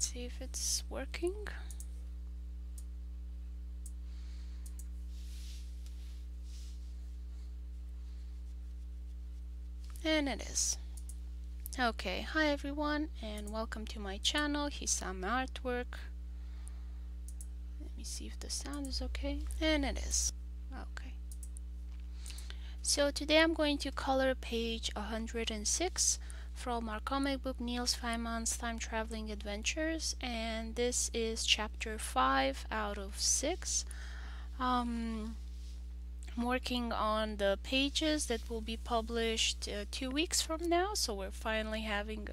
Let's see if it's working. And it is. Okay, hi everyone and welcome to my channel, Hisame Artwork. Let me see if the sound is okay. And it is. Okay. So today I'm going to color page 106 from our comic book Niels Feynman's Time Traveling Adventures, and this is chapter 5 out of 6. I'm working on the pages that will be published 2 weeks from now, so we're finally having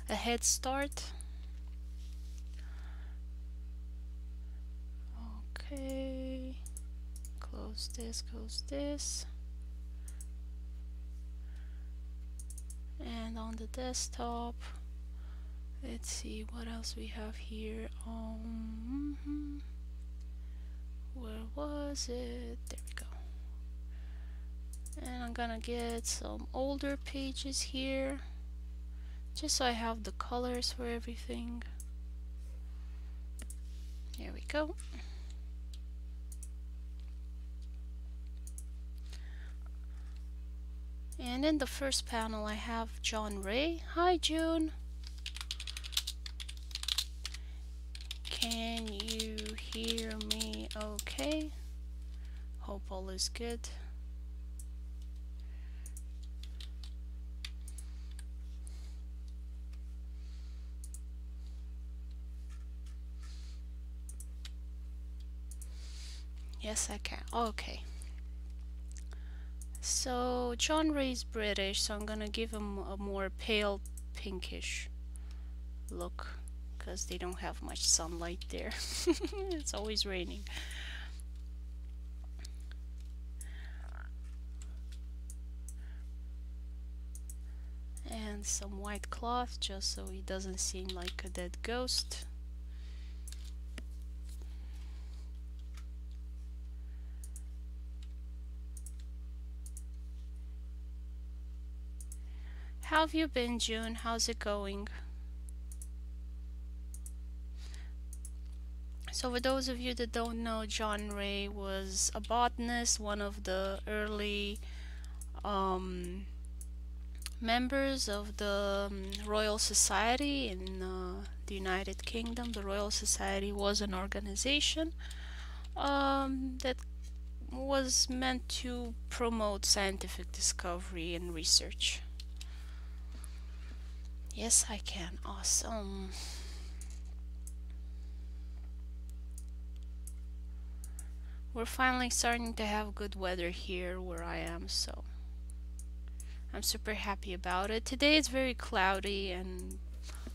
a head start. Okay, close this. And on the desktop, let's see what else we have here. Where was it? There we go. And I'm gonna get some older pages here, just so I have the colors for everything. Here we go. And in the first panel I have John Ray. Hi June! Can you hear me okay? Hope all is good. Yes, I can. Okay. So John Ray's British, so I'm gonna give him a more pale pinkish look because they don't have much sunlight there. It's always raining. And some white cloth just so he doesn't seem like a dead ghost. How have you been, June? How's it going? So for those of you that don't know, John Ray was a botanist, one of the early members of the Royal Society in the United Kingdom. The Royal Society was an organization that was meant to promote scientific discovery and research. Yes, I can. Awesome. We're finally starting to have good weather here where I am, so I'm super happy about it. Today it's very cloudy and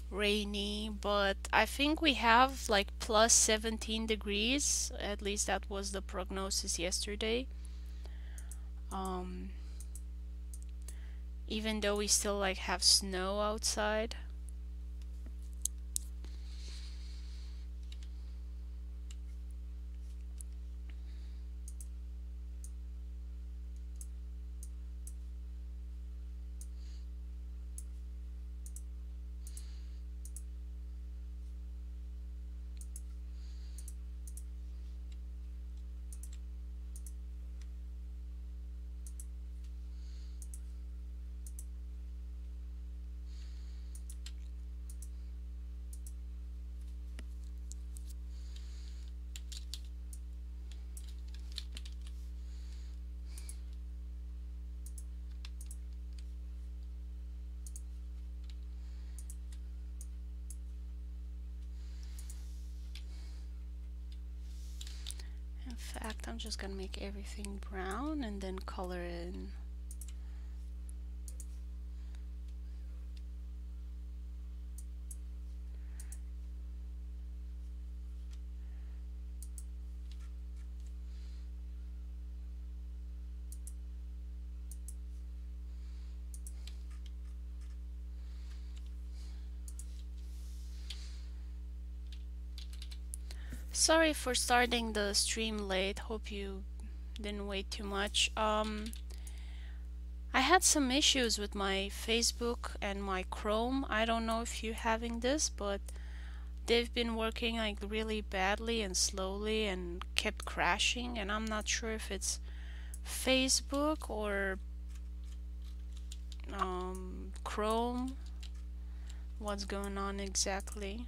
rainy, but I think we have like plus 17 degrees. At least that was the prognosis yesterday. Even though we still like have snow outside. In fact, I'm just gonna make everything brown and then color in. Sorry for starting the stream late. Hope you didn't wait too much. I had some issues with my Facebook and my Chrome. I don't know if you're having this, but they've been working like really badly and slowly and kept crashing, and I'm not sure if it's Facebook or Chrome, what's going on exactly.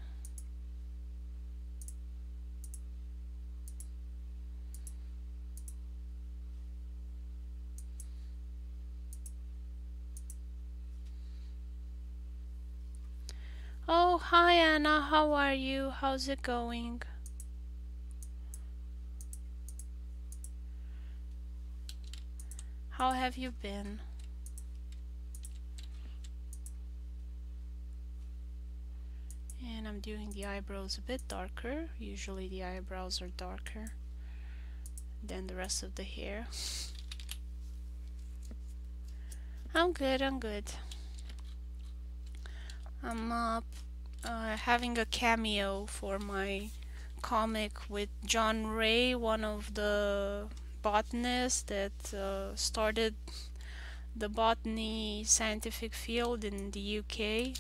Oh, hi Anna, how are you? How's it going? How have you been? And I'm doing the eyebrows a bit darker. Usually the eyebrows are darker than the rest of the hair. I'm good, I'm good. I'm having a cameo for my comic with John Ray, one of the botanists that started the botany scientific field in the UK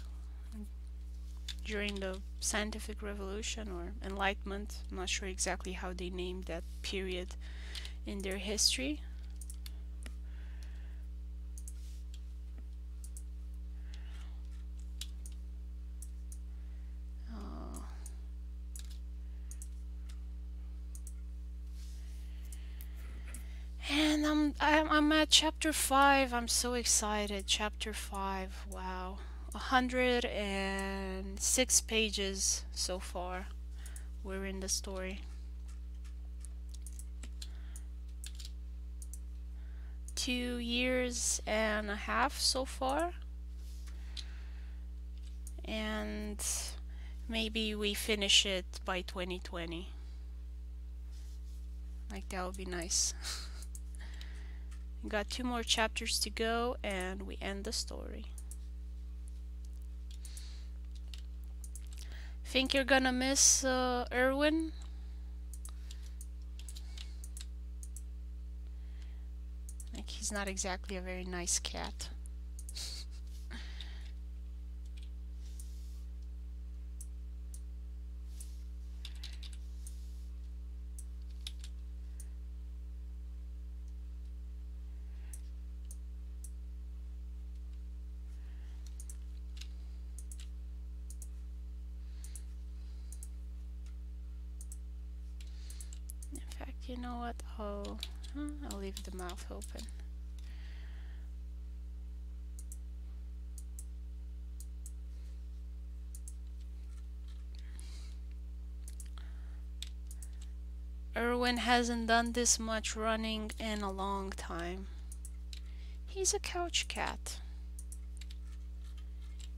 during the scientific revolution or enlightenment. I'm not sure exactly how they named that period in their history. And I'm at chapter 5. I'm so excited. Chapter 5. Wow. 106 pages so far. We're in the story. 2 years and a half so far. And maybe we finish it by 2020. Like, that would be nice. Got 2 more chapters to go and we end the story. Think you're gonna miss Erwin? Like, he's not exactly a very nice cat. In fact, you know what? I'll leave the mouth open. Erwin hasn't done this much running in a long time. He's a couch cat.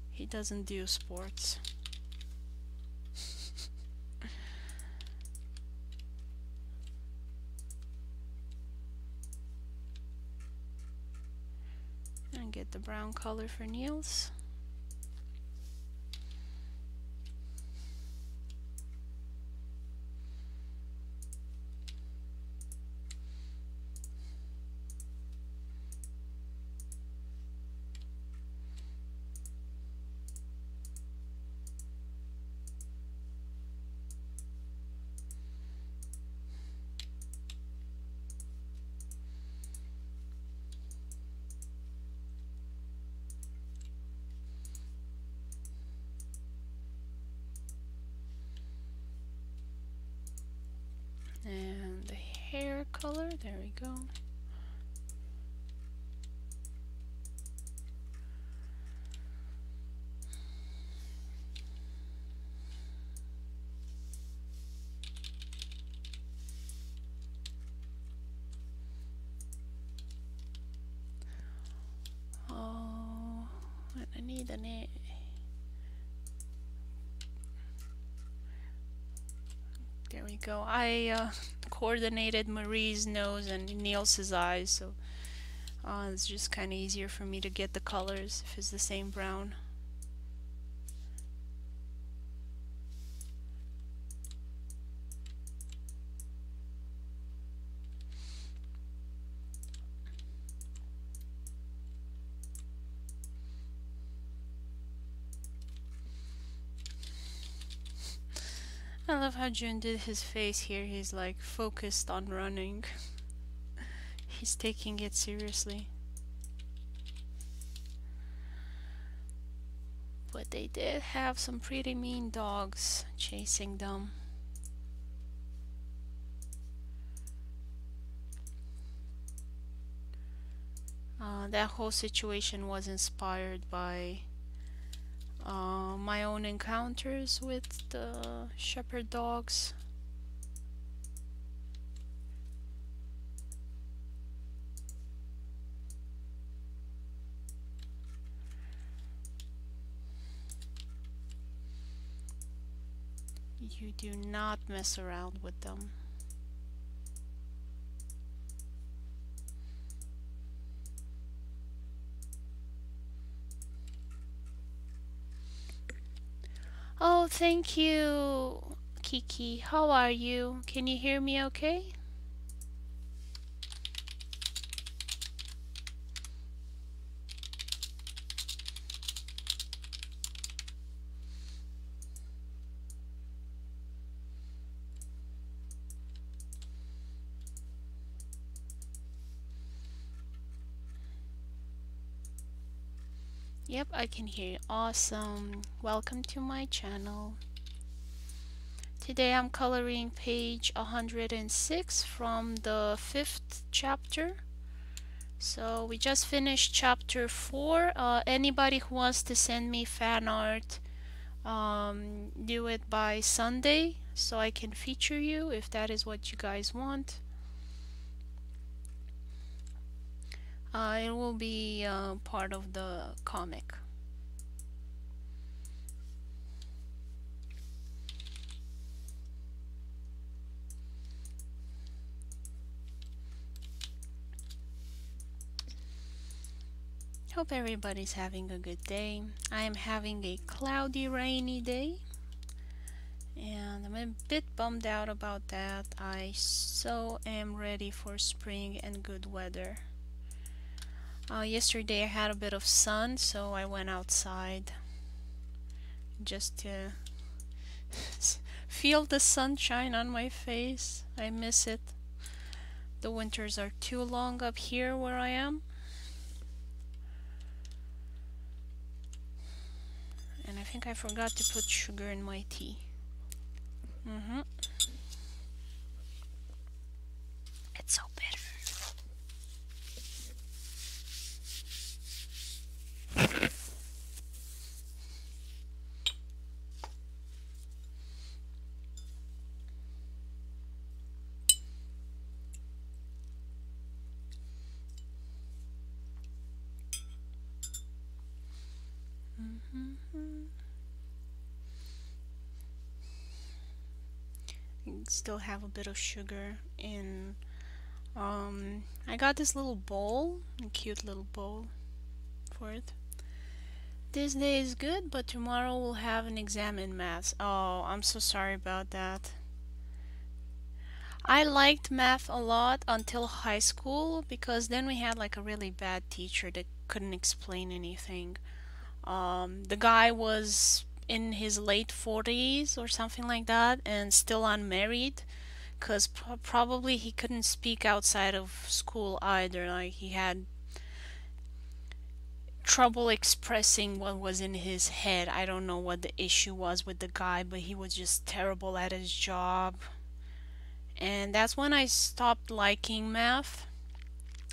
He doesn't do sports. And get the brown color for Niels. And the hair color, there we go. Oh, I need a name. There we go. I coordinated Marie's nose and Niels' eyes, so it's just kind of easier for me to get the colors if it's the same brown. I love how Jun did his face here. He's like focused on running. He's taking it seriously. But they did have some pretty mean dogs chasing them. That whole situation was inspired by my own encounters with the shepherd dogs. You do not mess around with them. Oh, thank you, Kiki. How are you? Can you hear me okay? Yep, I can hear you. Awesome. Welcome to my channel. Today I'm coloring page 106 from the 5th chapter. So we just finished chapter 4. Anybody who wants to send me fan art, do it by Sunday so I can feature you if that is what you guys want. It will be part of the comic. Hope everybody's having a good day. I am having a cloudy, rainy day, and I'm a bit bummed out about that. I so am ready for spring and good weather. Yesterday I had a bit of sun, so I went outside just to feel the sunshine on my face. I miss it. The winters are too long up here where I am. And I think I forgot to put sugar in my tea. It's so bitter. Still have a bit of sugar in. I got this little bowl, a cute little bowl for it. This day is good, but tomorrow we'll have an exam in math. Oh, I'm so sorry about that. I liked math a lot until high school because then we had like a really bad teacher that couldn't explain anything. The guy was in his late 40s or something like that and still unmarried because probably he couldn't speak outside of school either. Like he had trouble expressing what was in his head. I don't know what the issue was with the guy, but he was just terrible at his job. And that's when I stopped liking math.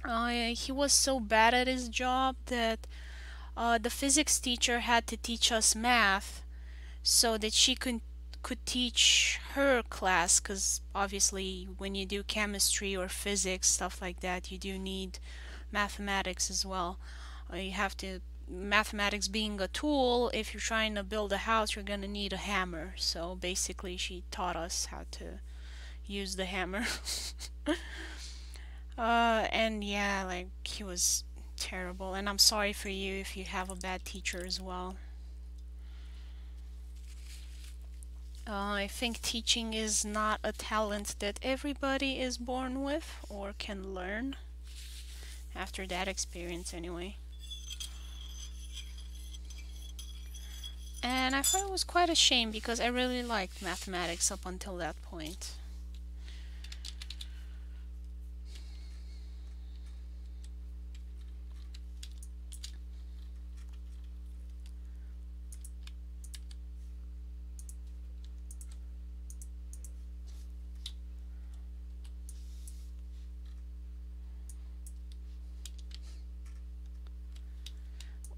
He was so bad at his job that the physics teacher had to teach us math so that she could teach her class, because obviously when you do chemistry or physics, stuff like that, you do need mathematics as well. You have to, mathematics being a tool, if you're trying to build a house, you're gonna need a hammer. So basically she taught us how to use the hammer. And yeah, like he was terrible, and I'm sorry for you if you have a bad teacher as well. I think teaching is not a talent that everybody is born with or can learn after that experience anyway. And I thought it was quite a shame because I really liked mathematics up until that point.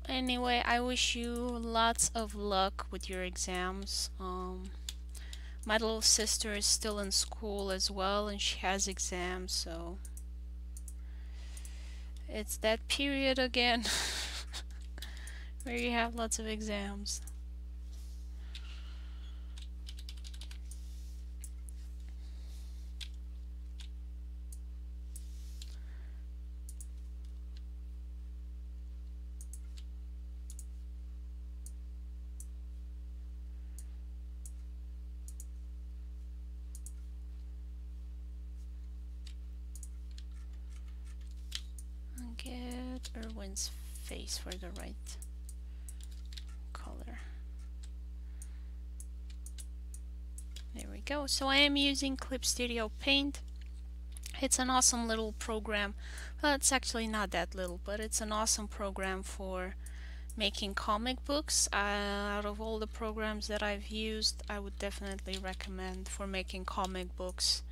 Anyway, I wish you lots of luck with your exams. My little sister is still in school as well, and she has exams, so it's that period again where you have lots of exams. Get Erwin's face for the right color. There we go. So I am using Clip Studio Paint. It's an awesome little program. Well, it's actually not that little, but it's an awesome program for making comic books. Out of all the programs that I've used, I would definitely recommend for making comic books.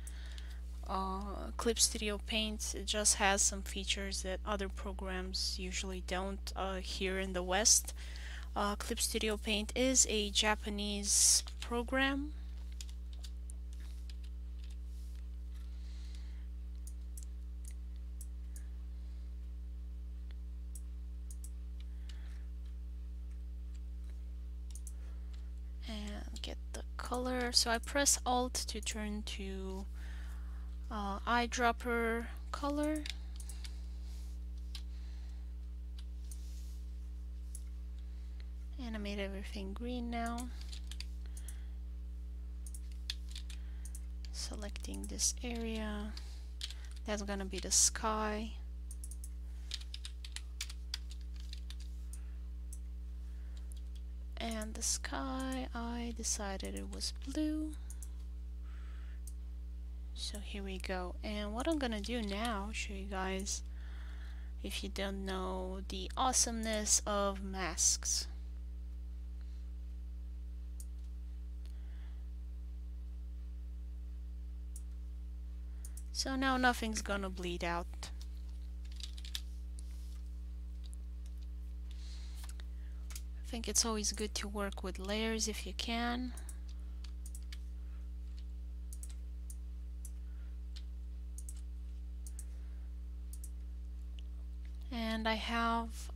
Clip Studio Paint, it just has some features that other programs usually don't here in the West. Clip Studio Paint is a Japanese program. And get the color. So I press Alt to turn to eyedropper color. Animate everything green now. Selecting this area. That's gonna be the sky. And the sky, I decided it was blue. So here we go. And what I'm gonna do now, show you guys, if you don't know, the awesomeness of masks. So now nothing's gonna bleed out. I think it's always good to work with layers if you can. And I have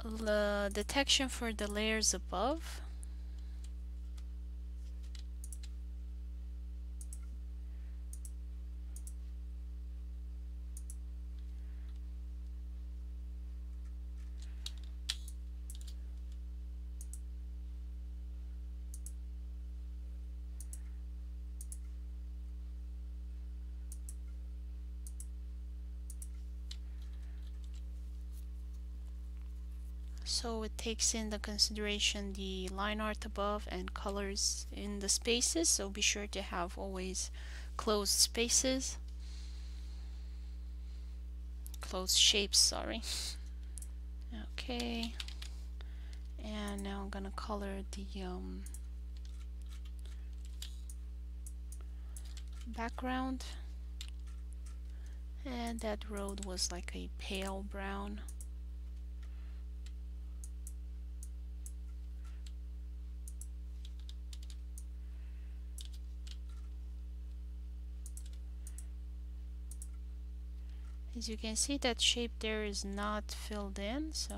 the detection for the layers above. So it takes in the consideration the line art above and colors in the spaces, so be sure to have always closed spaces, closed shapes, sorry. Okay, and now I'm gonna color the background, and that road was like a pale brown. As you can see, that shape there is not filled in, so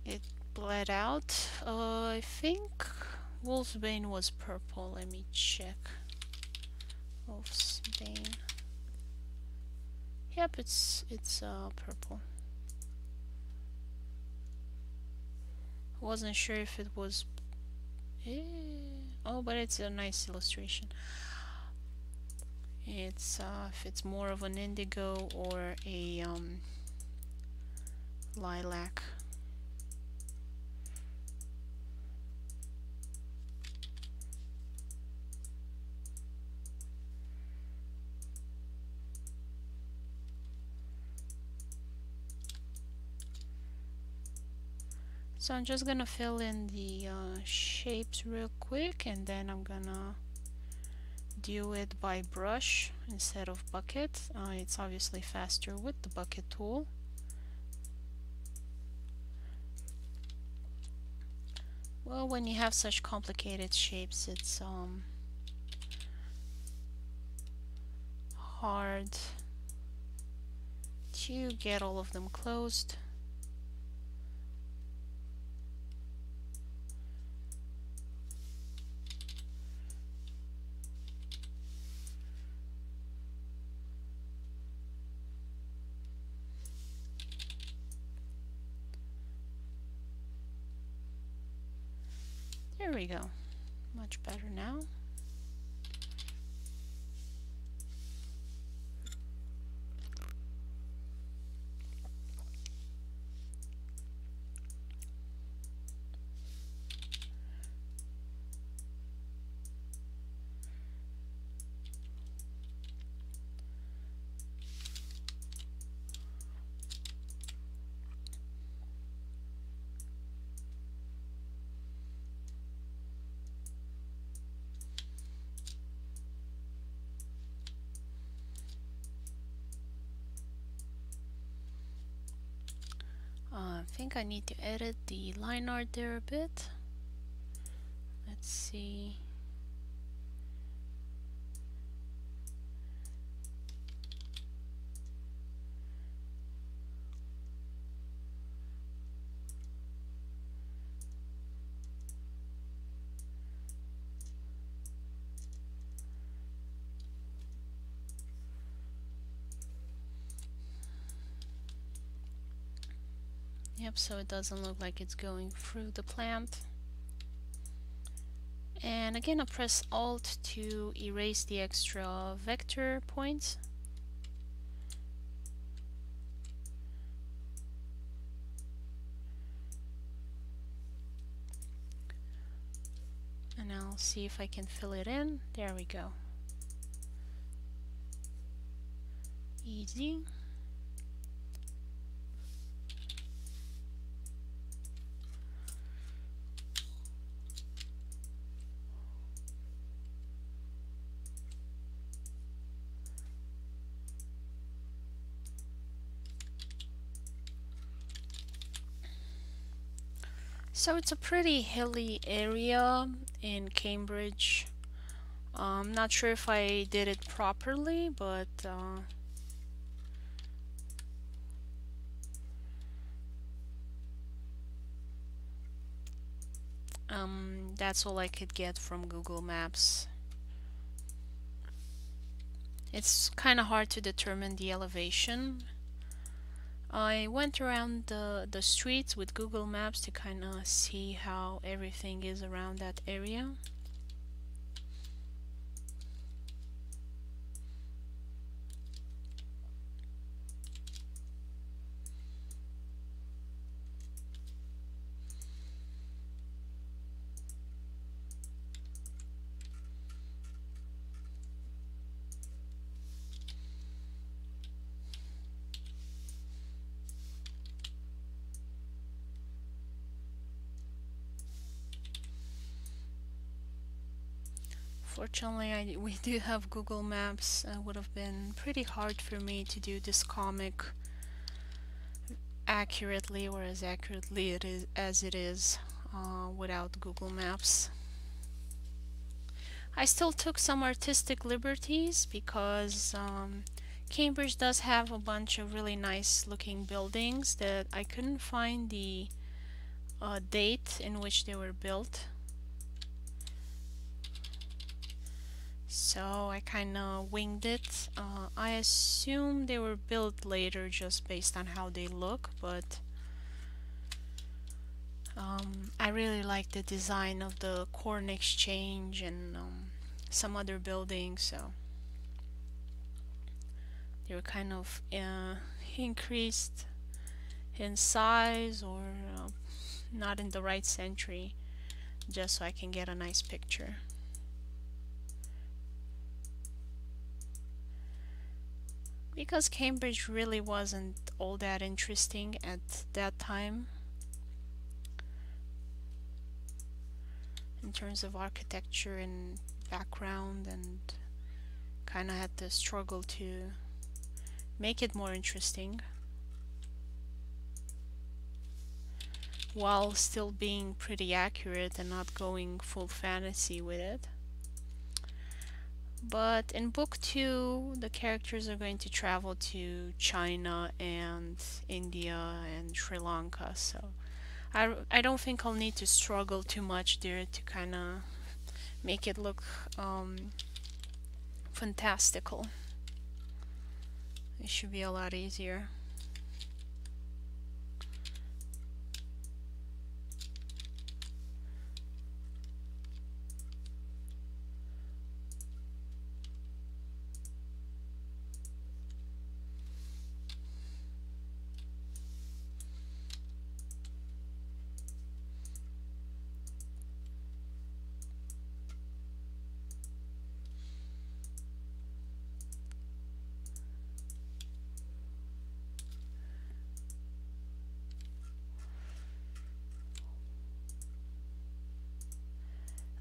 it bled out. I think Wolfsbane was purple. Let me check. Wolfsbane. Yep, it's purple. Wasn't sure if it was. Oh, but it's a nice illustration. It's if it's more of an indigo or a lilac. So I'm just gonna fill in the shapes real quick, and then I'm gonna do it by brush instead of bucket. It's obviously faster with the bucket tool. Well, when you have such complicated shapes, it's hard to get all of them closed. There we go. Much better now. I think I need to edit the line art there a bit. Let's see. Yep, so it doesn't look like it's going through the plant. And again, I press Alt to erase the extra vector points. And I'll see if I can fill it in. There we go. Easy. So it's a pretty hilly area in Cambridge. I'm not sure if I did it properly, but that's all I could get from Google Maps. It's kind of hard to determine the elevation. I went around the streets with Google Maps to kind of see how everything is around that area. Fortunately, we do have Google Maps. It would have been pretty hard for me to do this comic accurately, or as accurately as it is without Google Maps. I still took some artistic liberties because Cambridge does have a bunch of really nice looking buildings that I couldn't find the date in which they were built. So I kind of winged it. I assume they were built later just based on how they look, but I really like the design of the Corn Exchange and some other buildings, so they were kind of increased in size or not in the right century, just so I can get a nice picture. Because Cambridge really wasn't all that interesting at that time. in terms of architecture and background, and kind of had to struggle to make it more interesting while still being pretty accurate and not going full fantasy with it. But in book 2, the characters are going to travel to China and India and Sri Lanka, so I don't think I'll need to struggle too much there to kind of make it look fantastical. It should be a lot easier.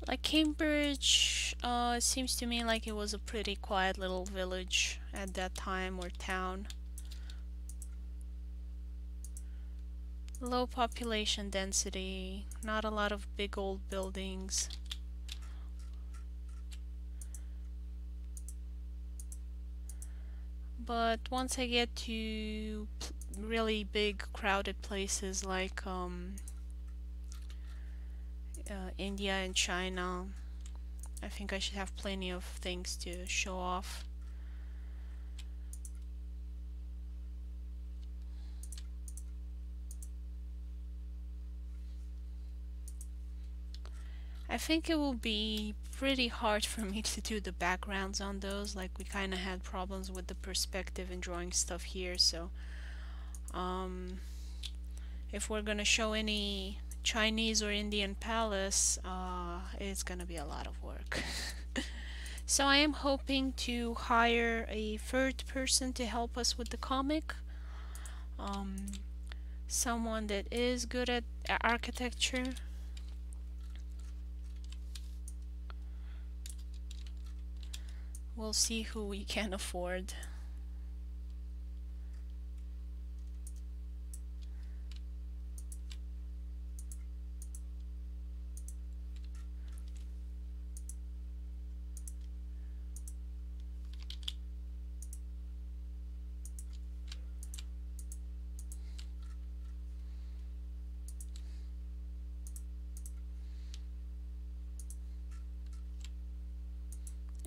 Like Cambridge, it seems to me like it was a pretty quiet little village at that time, or town. Low population density, not a lot of big old buildings. But once I get to really big crowded places like India and China, I think I should have plenty of things to show off. I think it will be pretty hard for me to do the backgrounds on those, like we kind of had problems with the perspective and drawing stuff here, so if we're gonna show any Chinese or Indian palace, it's gonna be a lot of work. So I am hoping to hire a third person to help us with the comic. Someone that is good at architecture. We'll see who we can afford.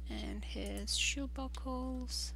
And his shoe buckles.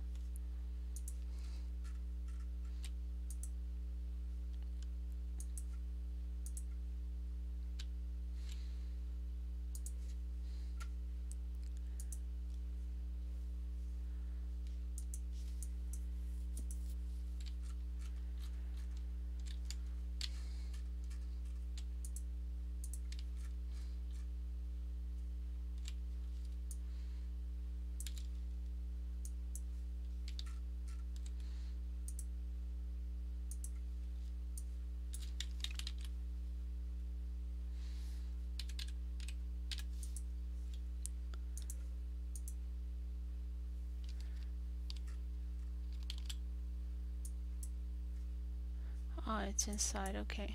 Oh, it's inside, okay.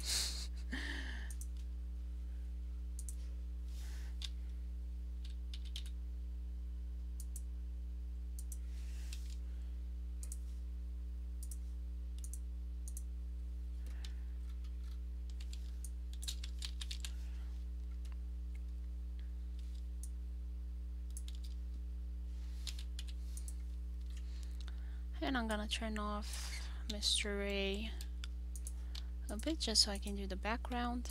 And I'm gonna turn off Mr. Ray a bit just so I can do the background.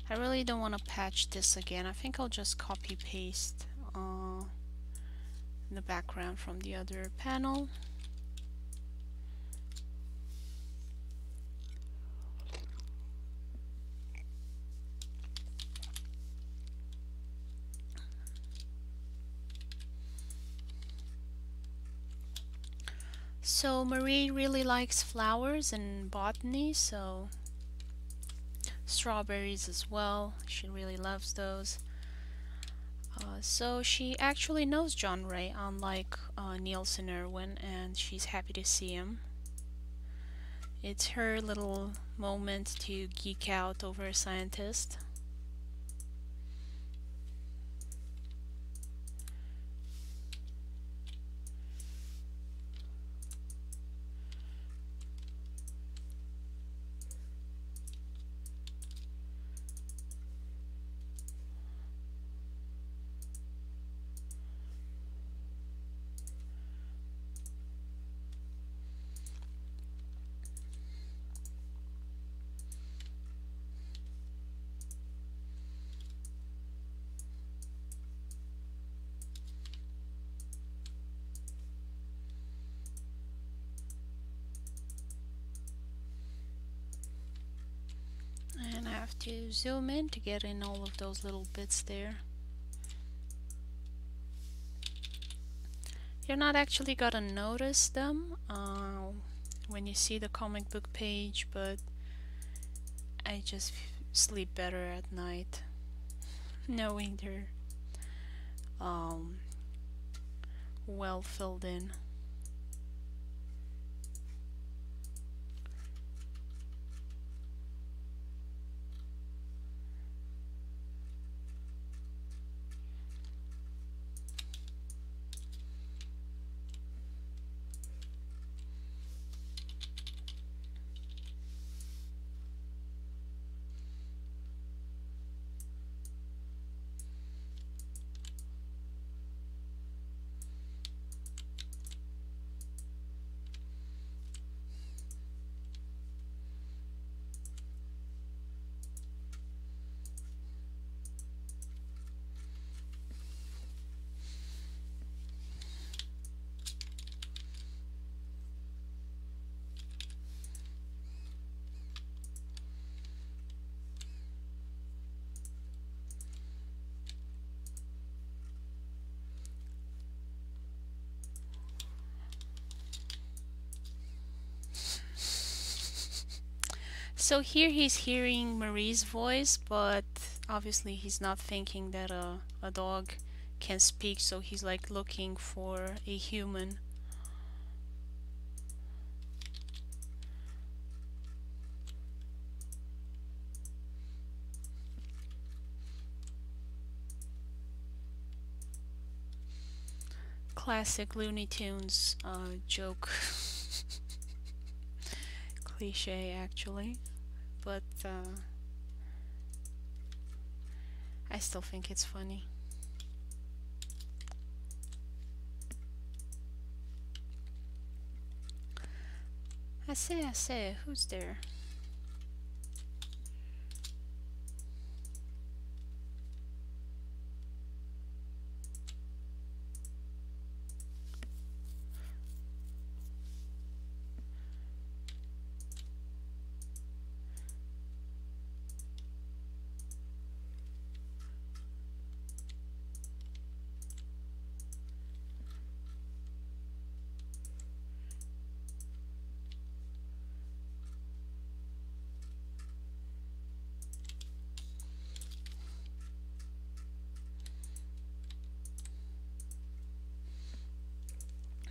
I really don't want to patch this again. I think I'll just copy paste the background from the other panel. So Marie really likes flowers and botany, so strawberries as well. She really loves those. So she actually knows John Ray, unlike Niels and Irwin, and she's happy to see him. It's her little moment to geek out over a scientist. And I have to zoom in to get in all of those little bits there. You're not actually gonna notice them when you see the comic book page, but I just sleep better at night knowing they're well filled in. So here he's hearing Marie's voice, but obviously he's not thinking that a dog can speak, so he's like looking for a human. Classic Looney Tunes joke. Cliche actually, but I still think it's funny. I say, who's there?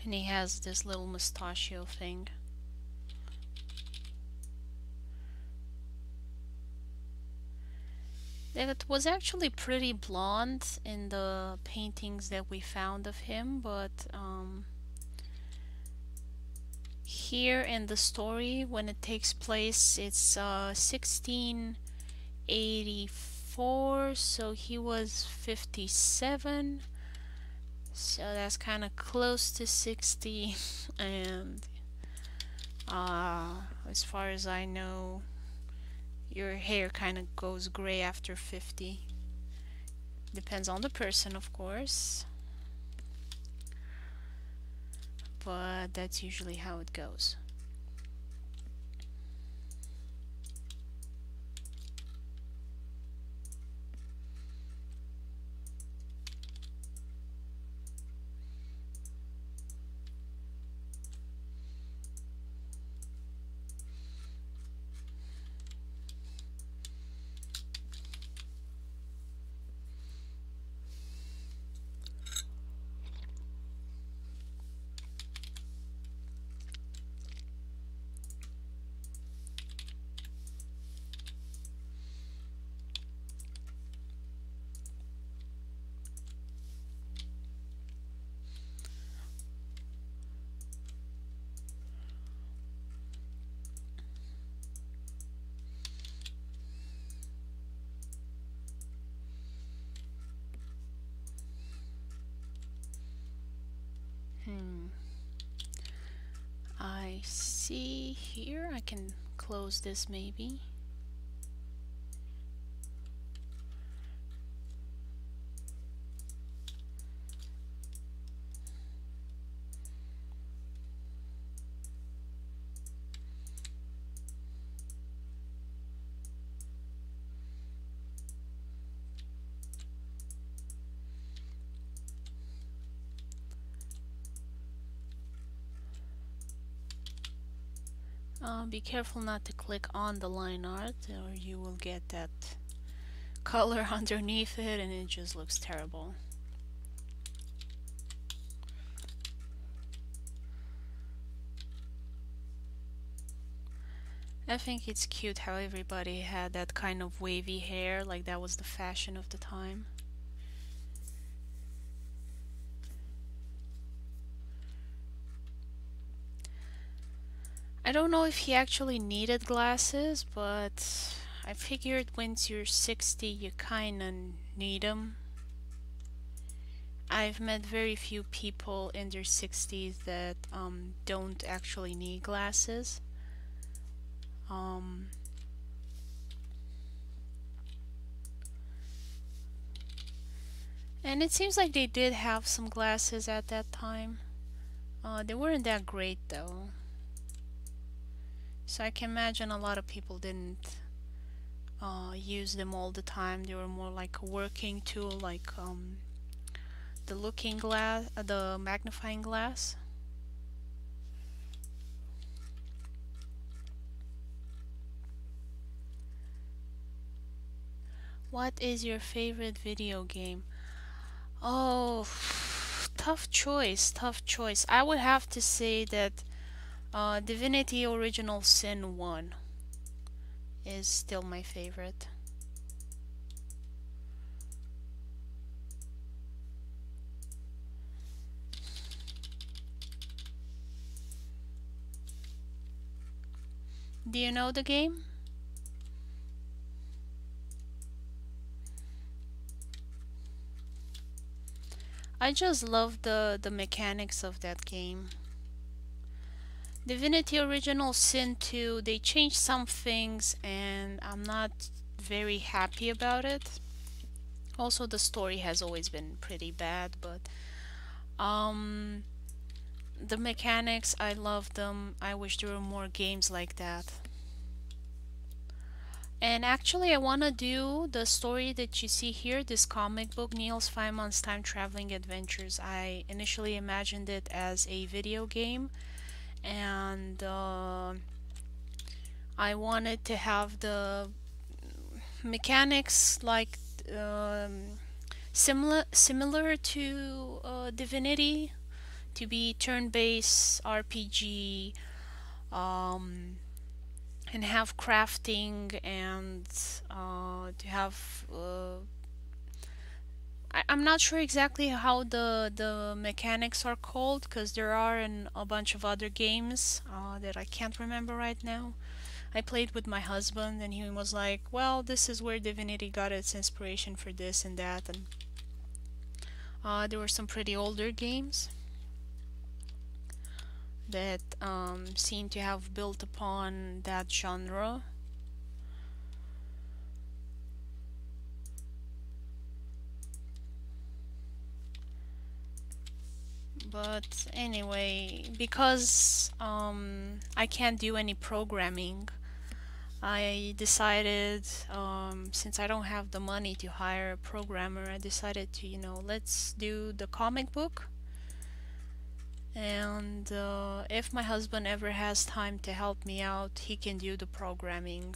And he has this little mustachio thing. It was actually pretty blonde in the paintings that we found of him, but here in the story, when it takes place, it's 1684, so he was 57. So that's kind of close to 60, and as far as I know, your hair kind of goes gray after 50. Depends on the person, of course, but that's usually how it goes. I see here. I can close this maybe. Be careful not to click on the line art or you will get that color underneath it and it just looks terrible. I think it's cute how everybody had that kind of wavy hair, like that was the fashion of the time. I don't know if he actually needed glasses, but I figured once you're 60 you kinda need them. I've met very few people in their 60s that don't actually need glasses. And it seems like they did have some glasses at that time. They weren't that great though. So I can imagine a lot of people didn't use them all the time. They were more like a working tool, like the looking glass, the magnifying glass. What is your favorite video game? Oh, tough choice, tough choice. I would have to say that Divinity Original Sin 1 is still my favorite. Do you know the game? I just love the mechanics of that game. Divinity Original Sin 2, they changed some things and I'm not very happy about it. Also the story has always been pretty bad, but the mechanics, I love them. I wish there were more games like that. And actually, I want to do the story that you see here, this comic book, Niels Feynman's Time Traveling Adventures. I initially imagined it as a video game, and I wanted to have the mechanics like similar to Divinity, to be turn-based RPG, and have crafting and to have I'm not sure exactly how the mechanics are called because there are in a bunch of other games that I can't remember right now. I played with my husband and he was like, well, this is where Divinity got its inspiration for this and that, and there were some pretty older games that seem to have built upon that genre. But anyway, because I can't do any programming, I decided, since I don't have the money to hire a programmer, I decided to, let's do the comic book. And if my husband ever has time to help me out, he can do the programming.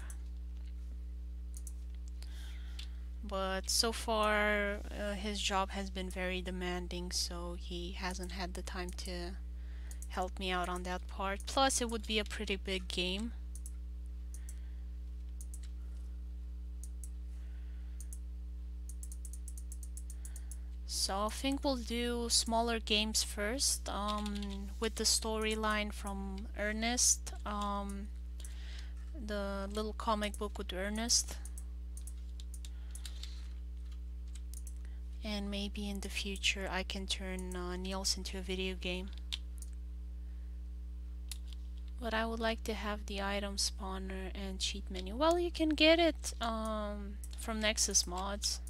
But so far, his job has been very demanding, so he hasn't had the time to help me out on that part. Plus, it would be a pretty big game. So I think we'll do smaller games first, with the storyline from Ernest, the little comic book with Ernest. And maybe in the future I can turn Niels into a video game. but I would like to have the item spawner and cheat menu. Well, you can get it from Nexus Mods.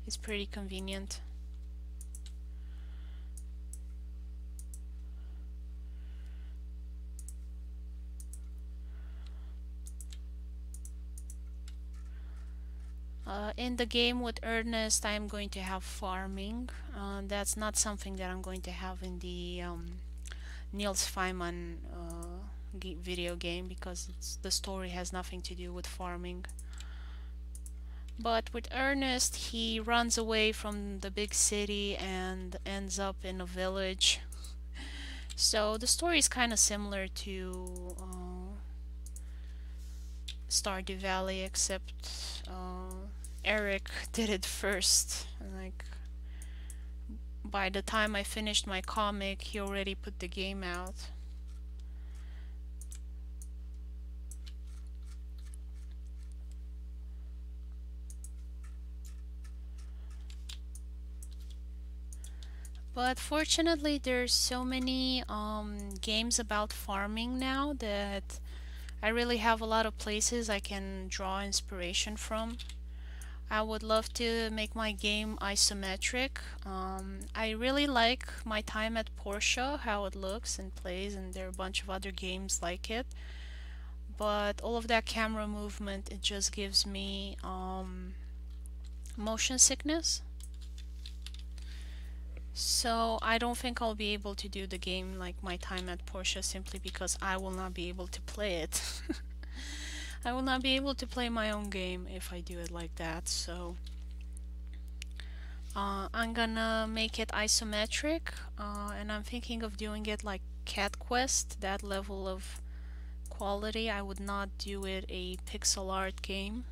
It's pretty convenient. In the game with Ernest, I am going to have farming. That's not something that I'm going to have in the Niels Feynman video game, because the story has nothing to do with farming. But with Ernest, he runs away from the big city and ends up in a village. So the story is kind of similar to Stardew Valley, except Eric did it first. Like, by the time I finished my comic, he already put the game out. But fortunately, there's so many games about farming now that I really have a lot of places I can draw inspiration from. I would love to make my game isometric. I really like My Time at Porsche, how it looks and plays, and there are a bunch of other games like it. But all of that camera movement, it just gives me motion sickness. So I don't think I'll be able to do the game like My Time at Porsche, simply because I will not be able to play it. I will not be able to play my own game if I do it like that, so I'm gonna make it isometric, and I'm thinking of doing it like Cat Quest, that level of quality. I would not do it a pixel art game.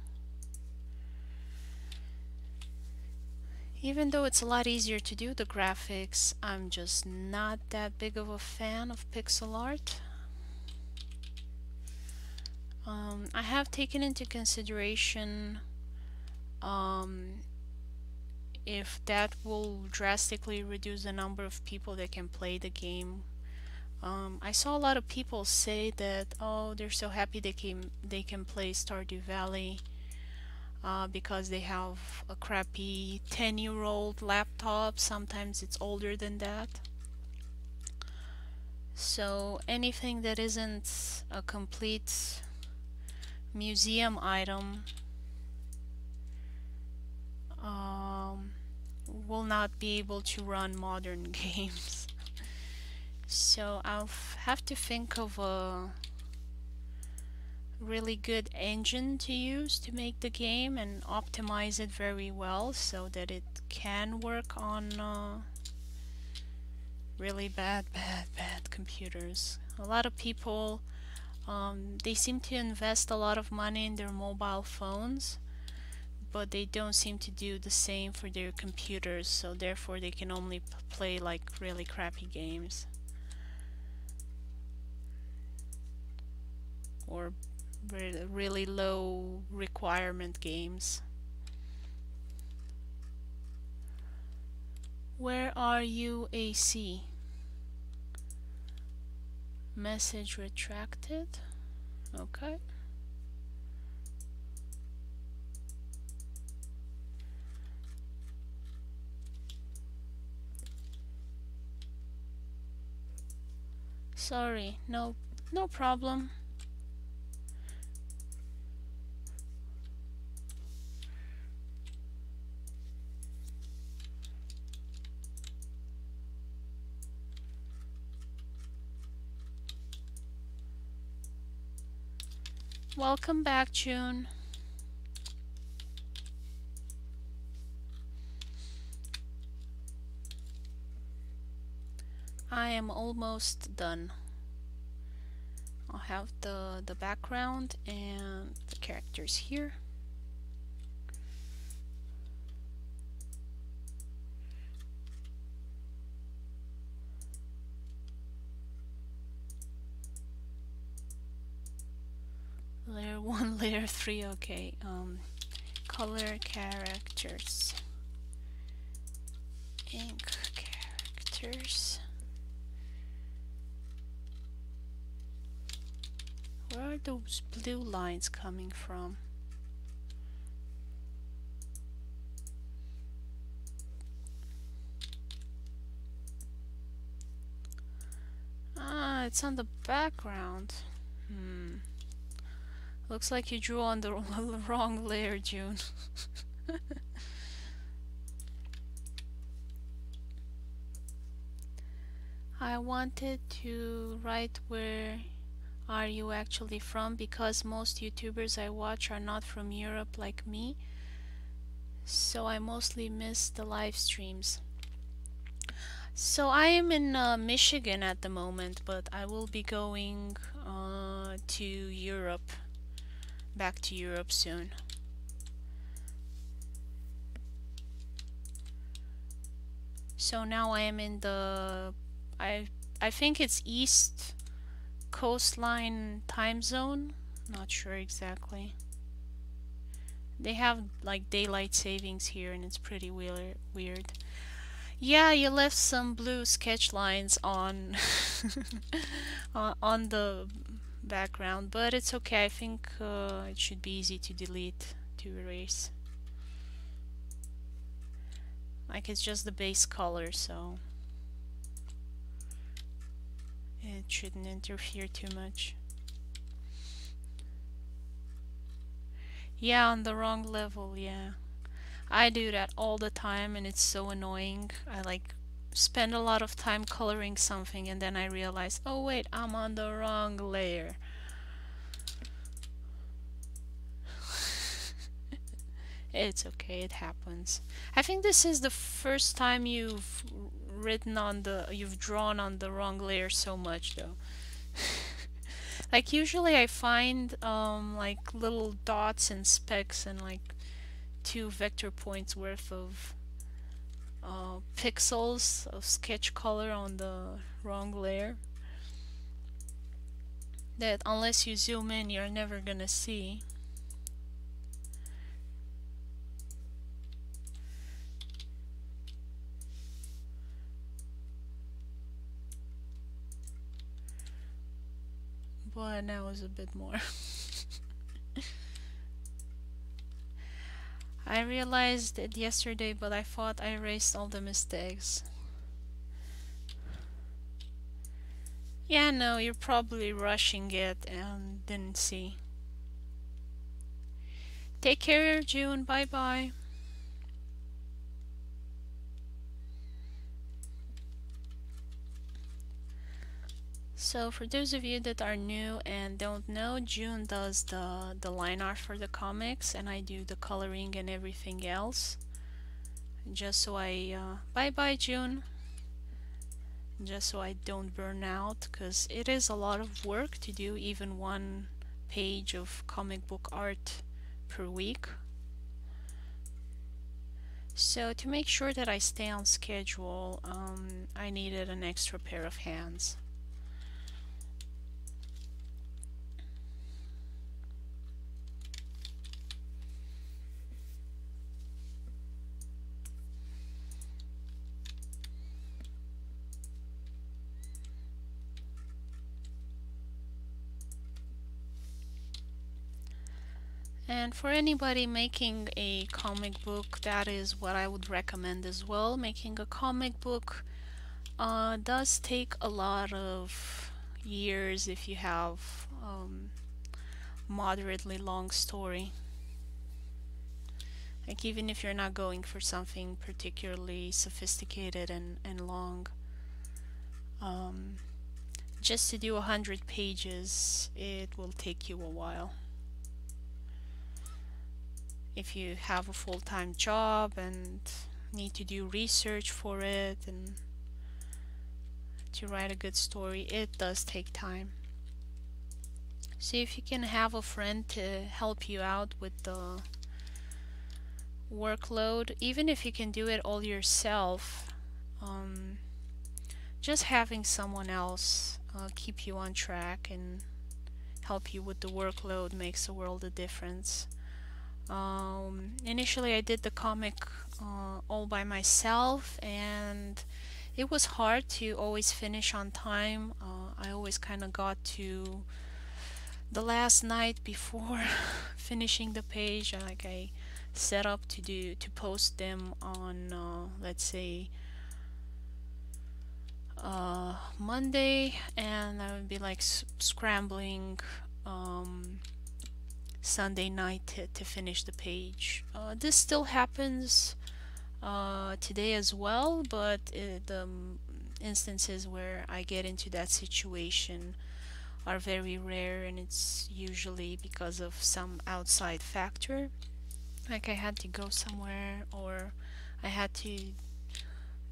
Even though it's a lot easier to do the graphics, I'm just not that big of a fan of pixel art. I have taken into consideration if that will drastically reduce the number of people that can play the game. I saw a lot of people say that, oh, they're so happy they can play Stardew Valley because they have a crappy 10-year-old laptop. Sometimes it's older than that. So anything that isn't a complete museum item will not be able to run modern games. So I'll have to think of a really good engine to use to make the game and optimize it very well so that it can work on really bad computers. A lot of people, they seem to invest a lot of money in their mobile phones, but they don't seem to do the same for their computers, so therefore they can only play like really crappy games or really low requirement games. Where are you, AC? Message retracted. Okay. Sorry, no problem. Welcome back, June. I am almost done. I'll have the background and the characters here. Layer 1, layer 3, okay. Color characters. Ink characters. Where are those blue lines coming from? Ah, it's on the background. Looks like you drew on the wrong layer, June. I wanted to write where are you actually from, because most YouTubers I watch are not from Europe like me, so I mostly miss the live streams. So I am in Michigan at the moment, but I will be going to Europe, back to Europe soon. So now I am in the I think it's East Coastline time zone. Not sure exactly. They have like daylight savings here, and it's pretty weird. Yeah, you left some blue sketch lines on on the background, but it's okay. I think it should be easy to delete, to erase. Like, it's just the base color, so it shouldn't interfere too much. Yeah, on the wrong level, yeah. I do that all the time, and it's so annoying. I like spend a lot of time coloring something, and then I realize, oh wait, I'm on the wrong layer. It's okay, it happens. I think this is the first time you've drawn on the wrong layer so much, though. Like, usually I find like little dots and specks and like 2 vector points worth of pixels of sketch color on the wrong layer that, unless you zoom in, you're never gonna see. But now is a bit more. I realized it yesterday, but I thought I erased all the mistakes. Yeah, no, you're probably rushing it and didn't see. Take care, June. Bye bye. So for those of you that are new and don't know, June does the line art for the comics, and I do the coloring and everything else. Just so bye bye, June. Just so I don't burn out, because it is a lot of work to do even 1 page of comic book art per week. So to make sure that I stay on schedule, I needed an extra pair of hands. And for anybody making a comic book, that is what I would recommend as well. Making a comic book does take a lot of years if you have moderately long story. Like, even if you're not going for something particularly sophisticated and long, just to do 100 pages, it will take you a while. If you have a full-time job and need to do research for it and to write a good story, it does take time. So if you can have a friend to help you out with the workload, even if you can do it all yourself, just having someone else keep you on track and help you with the workload makes a world of difference. Initially I did the comic all by myself, and it was hard to always finish on time. I always kind of got to the last night before finishing the page, I set up to post them on let's say Monday, and I would be like scrambling Sunday night to finish the page. This still happens today as well, but the instances where I get into that situation are very rare, and it's usually because of some outside factor, like I had to go somewhere, or I had to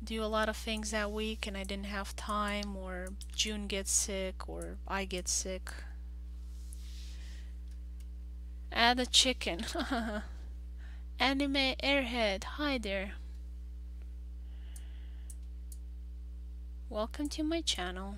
do a lot of things that week and I didn't have time, or June gets sick, or I get sick. Add a chicken. Anime Airhead, hi there. Welcome to my channel.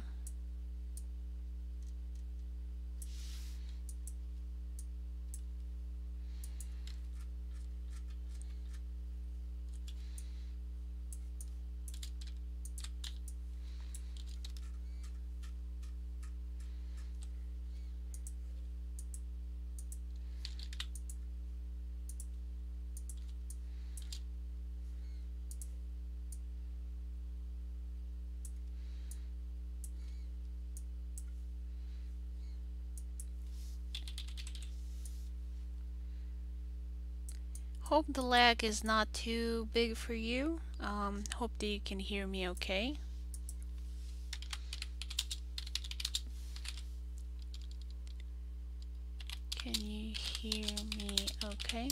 Hope the lag is not too big for you. Hope that you can hear me okay. Can you hear me okay?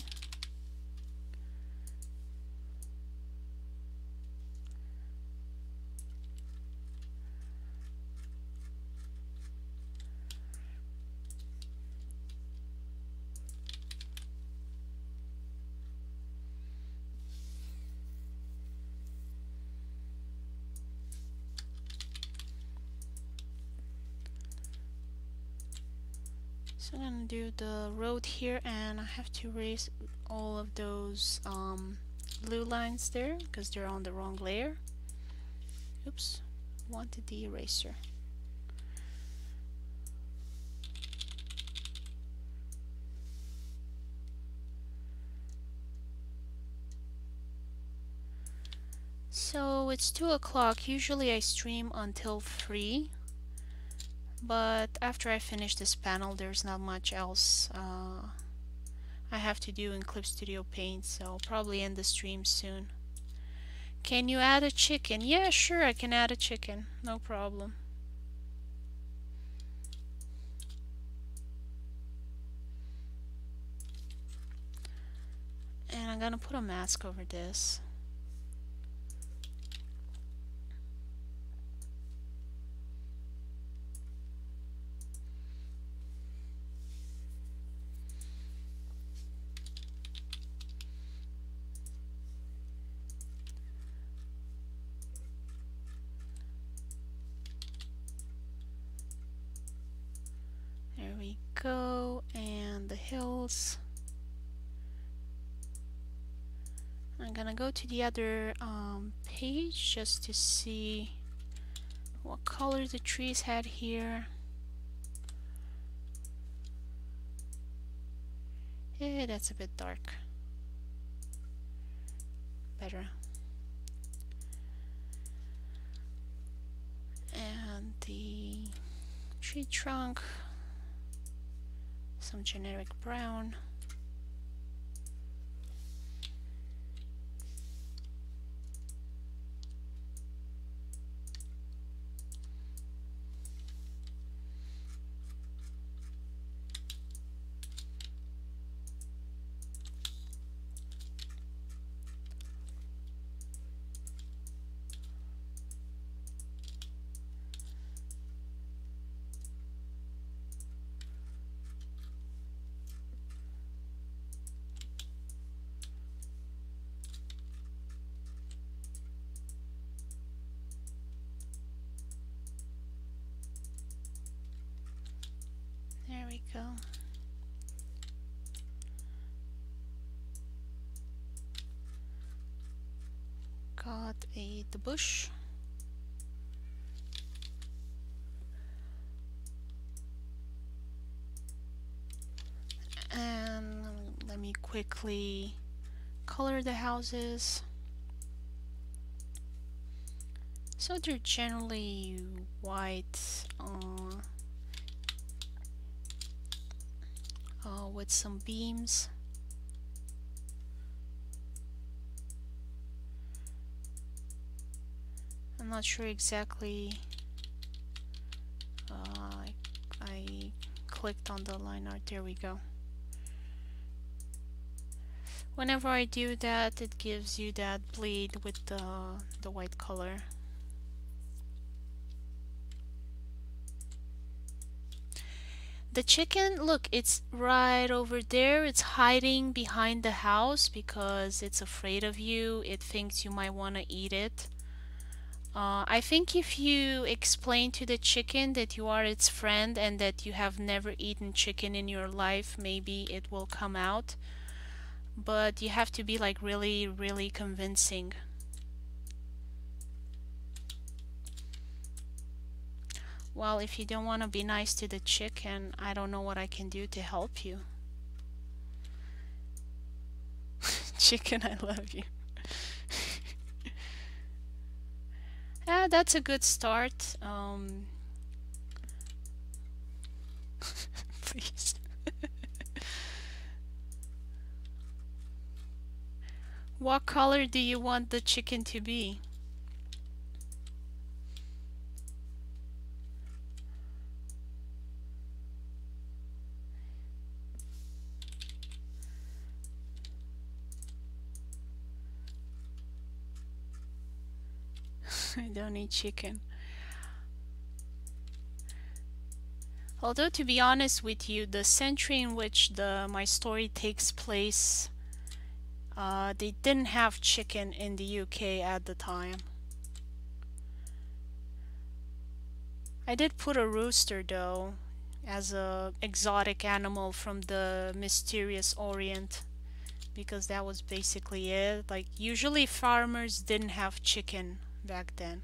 So I'm gonna do the road here, and I have to erase all of those blue lines there because they're on the wrong layer. Oops, wanted the eraser. So it's 2 o'clock. Usually I stream until 3, but after I finish this panel there's not much else I have to do in Clip Studio Paint, so I'll probably end the stream soon. Can you add a chicken? Yeah, sure, I can add a chicken, no problem. And I'm gonna put a mask over this. There we go, and the hills. I'm gonna go to the other page just to see what color the trees had here. Yeah, that's a bit dark. Better. And the tree trunk, some generic brown. There we go. Got the bush. And let me quickly color the houses. So they're generally white with some beams. I'm not sure exactly. I clicked on the line art. There we go. Whenever I do that, it gives you that bleed with the white color. The chicken, look, it's right over there. It's hiding behind the house because it's afraid of you. It thinks you might want to eat it. I think if you explain to the chicken that you are its friend and that you have never eaten chicken in your life, maybe it will come out. But you have to be like really, really convincing. Well, if you don't want to be nice to the chicken, I don't know what I can do to help you. Chicken, I love you. Yeah, that's a good start. Please. What color do you want the chicken to be? I don't eat chicken. Although, to be honest with you, the century in which my story takes place, they didn't have chicken in the UK at the time. I did put a rooster though, as a exotic animal from the mysterious Orient, because that was basically it. Like, usually farmers didn't have chicken back then.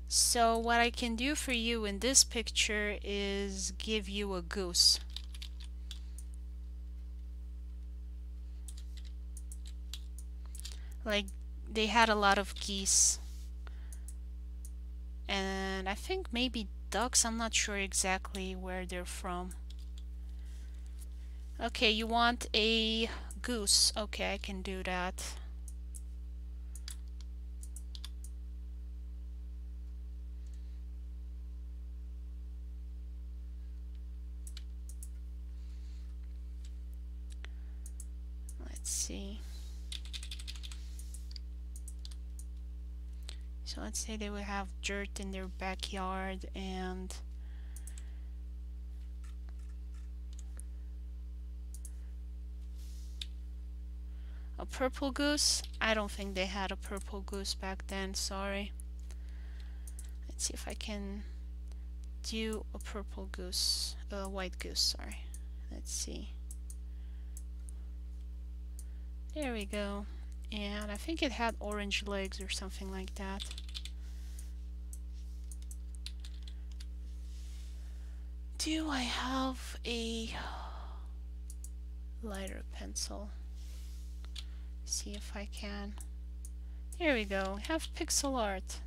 So what I can do for you in this picture is give you a goose. Like, they had a lot of geese. And I think maybe ducks. I'm not sure exactly where they're from. Okay, you want a goose. Okay, I can do that. Let's see. So let's say they would have dirt in their backyard and a purple goose. I don't think they had a purple goose back then, sorry. Let's see if I can do a purple goose, a white goose, sorry. Let's see. There we go. And I think it had orange legs or something like that. Do I have a lighter pencil? See if I can. There we go. Have pixel art.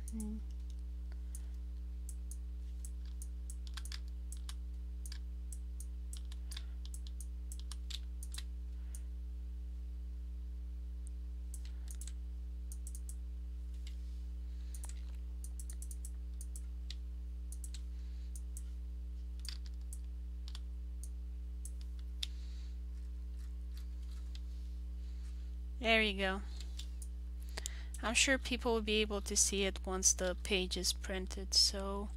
There you go. I'm sure people will be able to see it once the page is printed, so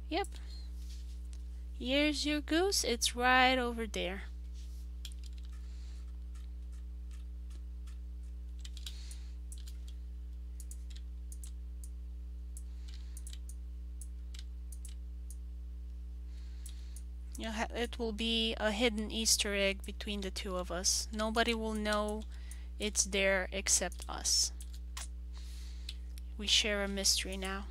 yep. Here's your goose, it's right over there. It will be a hidden Easter egg between the two of us. Nobody will know it's there except us. We share a mystery now.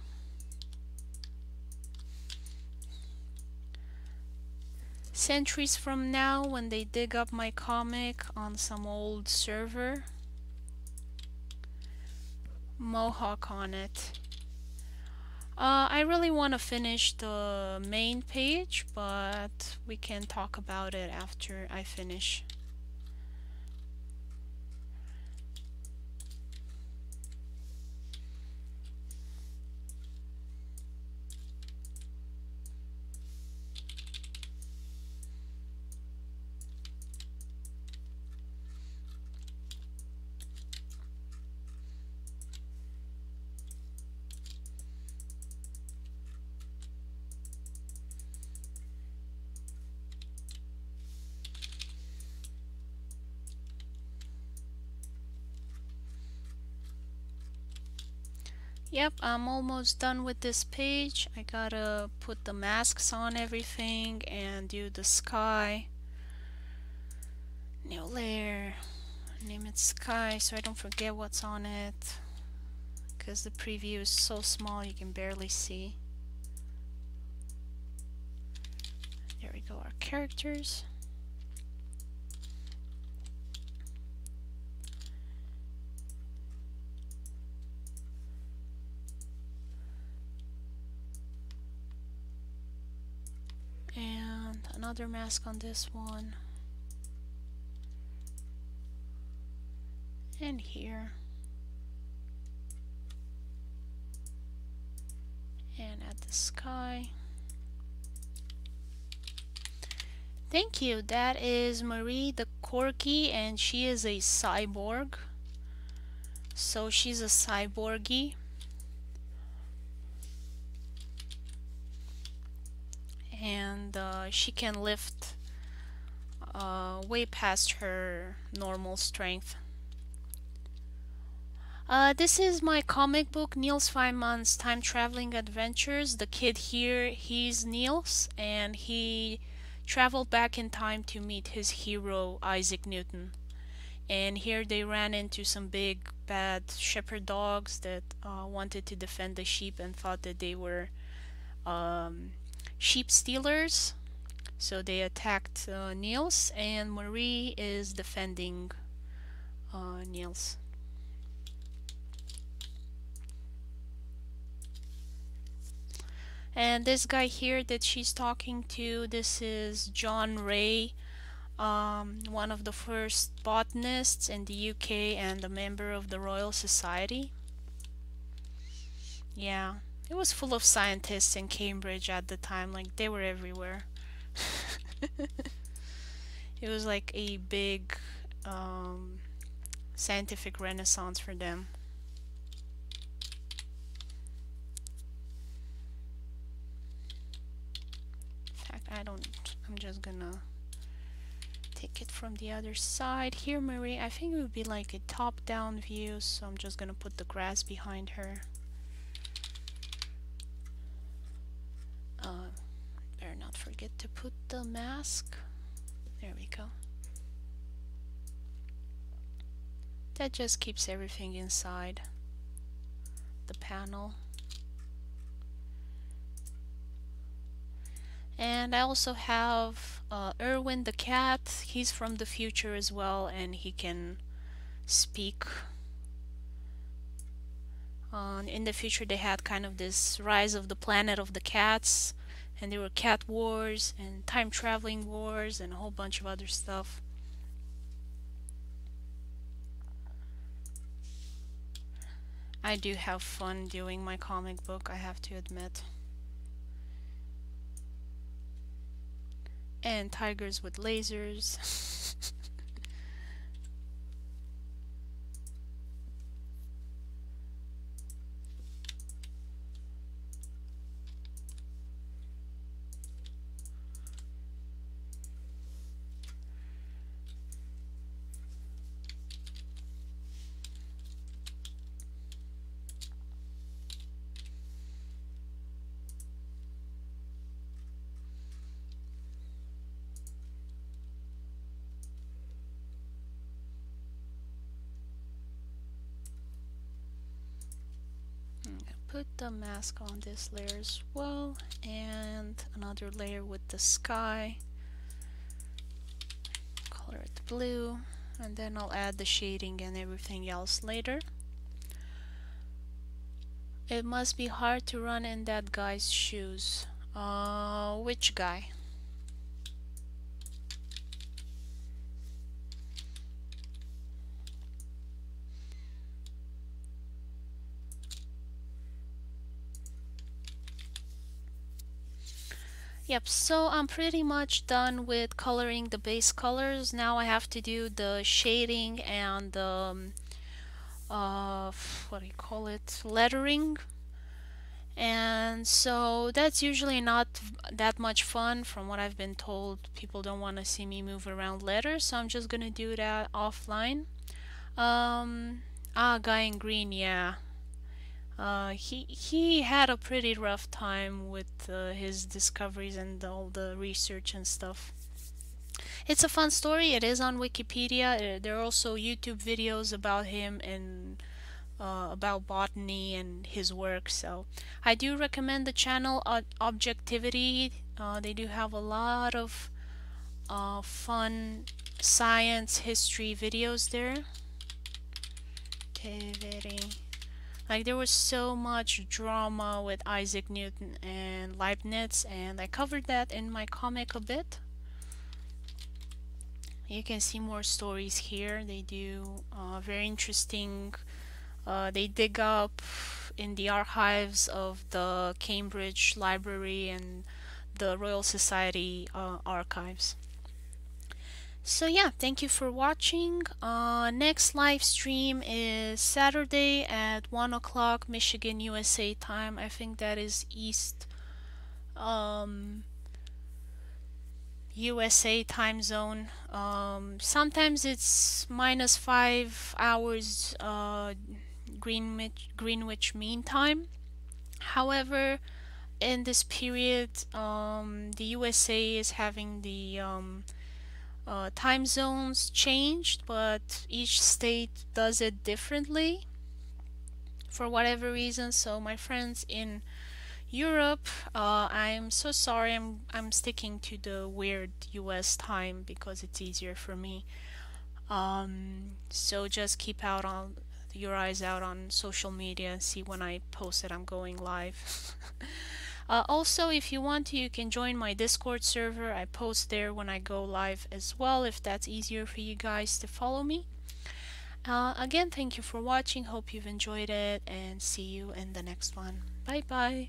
centuries from now, when they dig up my comic on some old server, mohawk on it. I really want to finish the main page, but we can talk about it after I finish. Yep, I'm almost done with this page. I gotta put the masks on everything and do the sky. New layer. Name it sky so I don't forget what's on it. Because the preview is so small you can barely see. There we go, our characters. And another mask on this one. And here. And at the sky. Thank you. That is Marie the Corky, and she is a cyborg. So she's a cyborgy. And she can lift way past her normal strength. This is my comic book, Niels Feynman's Time Traveling Adventures. The kid here, he's Niels, and he traveled back in time to meet his hero, Isaac Newton. And here they ran into some big bad shepherd dogs that wanted to defend the sheep and thought that they were sheep stealers. So they attacked Niels, and Marie is defending Niels. And this guy here that she's talking to, this is John Ray, one of the first botanists in the UK and a member of the Royal Society. Yeah, it was full of scientists in Cambridge at the time, like they were everywhere. It was like a big scientific renaissance for them. I'm just gonna take it from the other side. Here, Marie, I think it would be like a top-down view, so I'm just gonna put the grass behind her. Better not forget to put the mask. There we go. That just keeps everything inside the panel. And I also have Erwin the cat. He's from the future as well, and he can speak. In the future they had kind of this rise of the planet of the cats, and there were cat wars and time traveling wars and a whole bunch of other stuff. I do have fun doing my comic book, I have to admit. And tigers with lasers. Put the mask on this layer as well, and another layer with the sky. color it blue, and then I'll add the shading and everything else later. It must be hard to run in that guy's shoes. Which guy? Yep, so I'm pretty much done with coloring the base colors. Now I have to do the shading and the what do you call it, lettering. And so that's usually not that much fun. From what I've been told, people don't want to see me move around letters, so I'm just gonna do that offline. Guy in green, yeah. He had a pretty rough time with his discoveries and all the research and stuff. It's a fun story. It is on Wikipedia. There are also YouTube videos about him and about botany and his work. So I do recommend the channel Objectivity. They do have a lot of fun science history videos there. Like, there was so much drama with Isaac Newton and Leibniz, and I covered that in my comic a bit. You can see more stories here. They do very interesting. They dig up in the archives of the Cambridge Library and the Royal Society archives. So yeah, thank you for watching. Next live stream is Saturday at 1 o'clock Michigan, USA time. I think that is East USA time zone. Sometimes it's -5 hours Greenwich Mean Time. However, in this period, the USA is having the time zones changed, but each state does it differently for whatever reason. So my friends in Europe, I'm so sorry, I'm sticking to the weird US time because it's easier for me. So just keep out on your eyes out on social media and see when I post that I'm going live. Also, if you want to, you can join my Discord server. I post there when I go live as well, if that's easier for you guys to follow me. Again, thank you for watching. Hope you've enjoyed it, and see you in the next one. Bye bye.